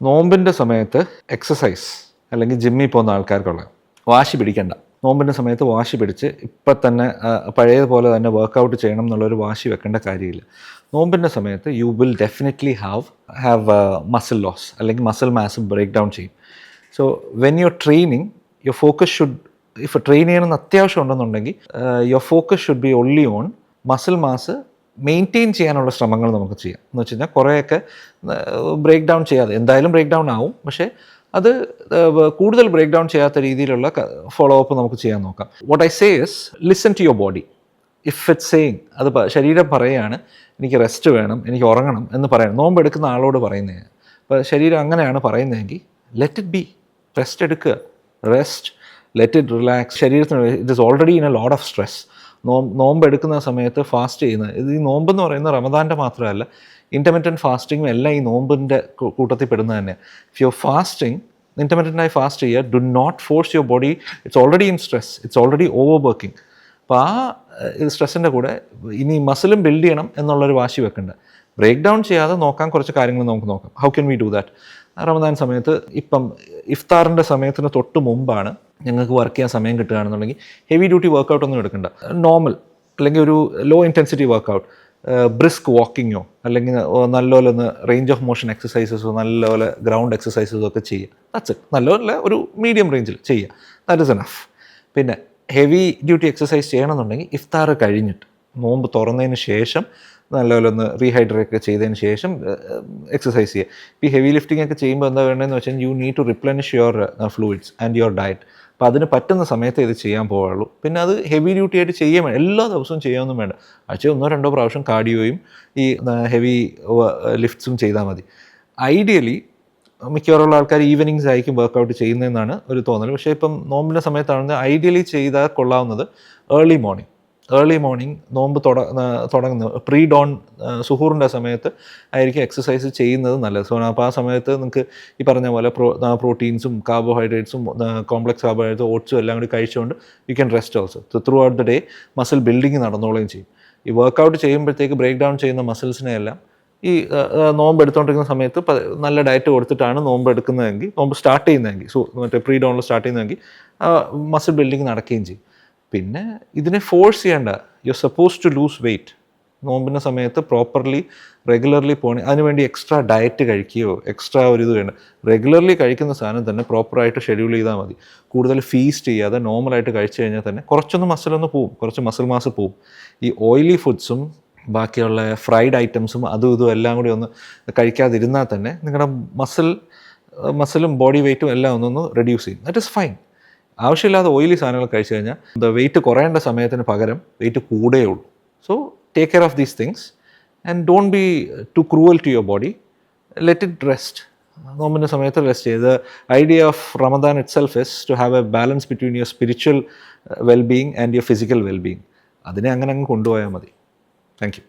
നോമ്പിൻ്റെ സമയത്ത് എക്സസൈസ് അല്ലെങ്കിൽ ജിമ്മിൽ പോകുന്ന ആൾക്കാർക്കുള്ള വാശി പിടിക്കേണ്ട. നോമ്പിൻ്റെ സമയത്ത് വാശി പിടിച്ച് ഇപ്പം തന്നെ പഴയതുപോലെ തന്നെ വർക്കൗട്ട് ചെയ്യണം എന്നുള്ളൊരു വാശി വെക്കേണ്ട കാര്യമില്ല. നോമ്പിൻ്റെ സമയത്ത് you will definitely have muscle loss അല്ലെങ്കിൽ മസിൽ മാസ് ബ്രേക്ക് ഡൗൺ ചെയ്യും. So when you are training your focus should, if train ചെയ്യണമെന്ന് അത്യാവശ്യം ഉണ്ടെന്നുണ്ടെങ്കിൽ your focus should be only on muscle mass maintain ചെയ്യാനുള്ള ശ്രമങ്ങൾ നമുക്ക് ചെയ്യാം. എന്ന് വെച്ച് കഴിഞ്ഞാൽ കുറേയൊക്കെ ബ്രേക്ക് ഡൗൺ ചെയ്യാതെ, എന്തായാലും ബ്രേക്ക് ഡൗൺ ആവും, പക്ഷേ അത് കൂടുതൽ ബ്രേക്ക് ഡൗൺ ചെയ്യാത്ത രീതിയിലുള്ള ഫോളോ അപ്പ് നമുക്ക് ചെയ്യാൻ നോക്കാം. What I say is listen to your body. If it's saying, അത് ശരീരം പറയുകയാണ് എനിക്ക് റെസ്റ്റ് വേണം, എനിക്ക് ഉറങ്ങണം എന്ന് പറയണം. നോമ്പെടുക്കുന്ന ആളോട് പറയുന്നത്. അപ്പോൾ ശരീരം അങ്ങനെയാണ് പറയുന്നതെങ്കിൽ ലെറ്റ് ഇറ്റ് ബി, റെസ്റ്റ് എടുക്കുക, റെസ്റ്റ്, ലെറ്റ് ഇറ്റ് റിലാക്സ്. ശരീരത്തിന് it is already in a lot of stress. നോമ്പെടുക്കുന്ന സമയത്ത് ഫാസ്റ്റ് ചെയ്യുന്നത്, ഇത് ഈ നോമ്പെന്ന് പറയുന്നത് റമദാൻ്റെ മാത്രമല്ല, ഇൻ്റർമിറ്റൻറ്റ് ഫാസ്റ്റിങ്ങും എല്ലാം ഈ നോമ്പിൻ്റെ കൂട്ടത്തിൽ പെടുന്നത് തന്നെ. ഇഫ് യു ഫാസ്റ്റിംഗ്, ഇൻ്റർമിറ്റൻ്റായി ഫാസ്റ്റ് ചെയ്യുക, do not force your body, it's already in stress, it's already over working. അപ്പോൾ ആ സ്ട്രെസ്സിൻ്റെ കൂടെ ഇനി മസിലും ബിൽഡ് ചെയ്യണം എന്നുള്ളൊരു വാശി വെക്കണ്ട. ബ്രേക്ക് ഡൗൺ ചെയ്യാതെ നോക്കാൻ കുറച്ച് കാര്യങ്ങൾ നമുക്ക് നോക്കാം. How can we do that? Ramadan സമയത്ത് ഇപ്പം ഇഫ്താറിൻ്റെ സമയത്തിന് തൊട്ട് മുമ്പാണ് ഞങ്ങൾക്ക് വർക്ക് ചെയ്യാൻ സമയം കിട്ടുകയാണെന്നുണ്ടെങ്കിൽ ഹെവി ഡ്യൂട്ടി വർക്കൗട്ട് ഒന്നും എടുക്കണ്ട. നോർമൽ അല്ലെങ്കിൽ ഒരു ലോ ഇൻറ്റൻസിറ്റി വർക്കൗട്ട്, ബ്രിസ്ക് വാക്കിങ്ങോ അല്ലെങ്കിൽ നല്ലപോലെ ഒന്ന് റേഞ്ച് ഓഫ് മോഷൻ എക്സസൈസസോ നല്ലപോലെ ഗ്രൗണ്ട് എക്സസൈസസോ ഒക്കെ ചെയ്യുക. That's it. നല്ലപോലെ ഒരു മീഡിയം റേഞ്ചിൽ ചെയ്യുക. That is enough. പിന്നെ ഹെവി ഡ്യൂട്ടി എക്സസൈസ് ചെയ്യണമെന്നുണ്ടെങ്കിൽ ഇഫ്താർ കഴിഞ്ഞിട്ട് നോമ്പ് തുറന്നതിന് ശേഷം നല്ലപോലെ ഒന്ന് റീഹൈഡ്രേറ്റ് ഒക്കെ ചെയ്തതിന് ശേഷം എക്സസൈസ് ചെയ്യുക. ഇപ്പോൾ ഈ ഹെവി ലിഫ്റ്റിംഗ് ഒക്കെ ചെയ്യുമ്പോൾ എന്താ വേണ്ടതെന്ന് വെച്ചാൽ you need to replenish your fluids and your diet. അപ്പോൾ അതിന് പറ്റുന്ന സമയത്ത് ഇത് ചെയ്യാൻ പോവുള്ളൂ. പിന്നെ അത് ഹെവി ഡ്യൂട്ടി ആയിട്ട് ചെയ്യാൻ വേണം, എല്ലാ ദിവസവും ചെയ്യാനൊന്നും വേണ്ട. ആഴ്ച 1-2 പ്രാവശ്യം കാർഡിയോയും ഈ ഹെവി ലിഫ്റ്റ്സും ചെയ്താൽ മതി. ഐഡിയലി മിക്കവാറുള്ള ആൾക്കാർ ഈവനിങ്സ് ആയിരിക്കും വർക്കൗട്ട് ചെയ്യുന്നതെന്നാണ് ഒരു തോന്നൽ. പക്ഷേ ഇപ്പം നോമ്പിൻ്റെ സമയത്താണെങ്കിൽ ഐഡിയലി ചെയ്താൽ കൊള്ളാവുന്നത് ഏർലി മോർണിംഗ് നോമ്പ് തുടങ്ങുന്നത് പ്രീ ഡോൺ സുഹൂറിൻ്റെ സമയത്ത് ആയിരിക്കും എക്സസൈസ് ചെയ്യുന്നത് നല്ലത്. സോ അപ്പോൾ ആ സമയത്ത് നിങ്ങൾക്ക് ഈ പറഞ്ഞ പോലെ പ്രോട്ടീൻസും കാർബോഹൈഡ്രേറ്റ്സും കോംപ്ലക്സ് കാർബോഹൈഡ്രേറ്റ്സും ഓട്സും എല്ലാം കൂടി കഴിച്ചുകൊണ്ട് you can rest also. Throughout the day muscle building നടന്നോളുകയും ചെയ്യും. ഈ വർക്കൗട്ട് ചെയ്യുമ്പോഴത്തേക്ക് ബ്രേക്ക് ഡൗൺ ചെയ്യുന്ന മസിൽസിനെ എല്ലാം ഈ നോമ്പ് എടുത്തുകൊണ്ടിരിക്കുന്ന സമയത്ത് നല്ല ഡയറ്റ് കൊടുത്തിട്ടാണ് നോമ്പ് എടുക്കുന്നതെങ്കിൽ, നോമ്പ് സ്റ്റാർട്ട് ചെയ്യുന്നതെങ്കിൽ, മറ്റേ പ്രീ ഡോണിൽ സ്റ്റാർട്ട് ചെയ്യുന്നതെങ്കിൽ മസിൽ ബിൽഡിങ് നടക്കുകയും ചെയ്യും. പിന്നെ ഇതിനെ ഫോഴ്സ് ചെയ്യേണ്ട. You are suppose to lose weight. നോമ്പിൻ്റെ സമയത്ത് പ്രോപ്പർലി റെഗുലർലി പോകണേ, അതിനുവേണ്ടി എക്സ്ട്രാ ഡയറ്റ് കഴിക്കുകയോ എക്സ്ട്രാ ഒരു ഇത് വേണ്ട. റെഗുലർലി കഴിക്കുന്ന സാധനം തന്നെ പ്രോപ്പറായിട്ട് ഷെഡ്യൂൾ ചെയ്താൽ മതി. കൂടുതൽ ഫീസ്റ്റ് ചെയ്യാതെ നോർമലായിട്ട് കഴിച്ചു കഴിഞ്ഞാൽ തന്നെ കുറച്ചൊന്ന് മസിലൊന്ന് പോവും, കുറച്ച് മസിൽ മാസ് പോവും. ഈ ഓയിലി ഫുഡ്സും ബാക്കിയുള്ള ഫ്രൈഡ് ഐറ്റംസും അതും ഇതും എല്ലാം കൂടി ഒന്ന് കഴിക്കാതിരുന്നാൽ തന്നെ നിങ്ങളുടെ മസിലും ബോഡി വെയ്റ്റും എല്ലാം ഒന്നൊന്ന് റെഡ്യൂസ് ചെയ്യും. That is fine. ആവശ്യമില്ലാതെ ഓയിലി സാധനങ്ങൾ കഴിച്ചു കഴിഞ്ഞാൽ വെയിറ്റ് കുറയേണ്ട സമയത്തിന് പകരം വെയിറ്റ് കൂടുകയുള്ളൂ. So take care of these things and don't be too cruel to your body. Let it rest. നോമ്പിൻ്റെ സമയത്ത് റെസ്റ്റ് ചെയ്ത് idea of Ramadan itself is to have a balance between your spiritual wellbeing and your physical wellbeing. അതിനെ അങ്ങനെ അങ്ങ് കൊണ്ടുപോയാൽ മതി. Thank U.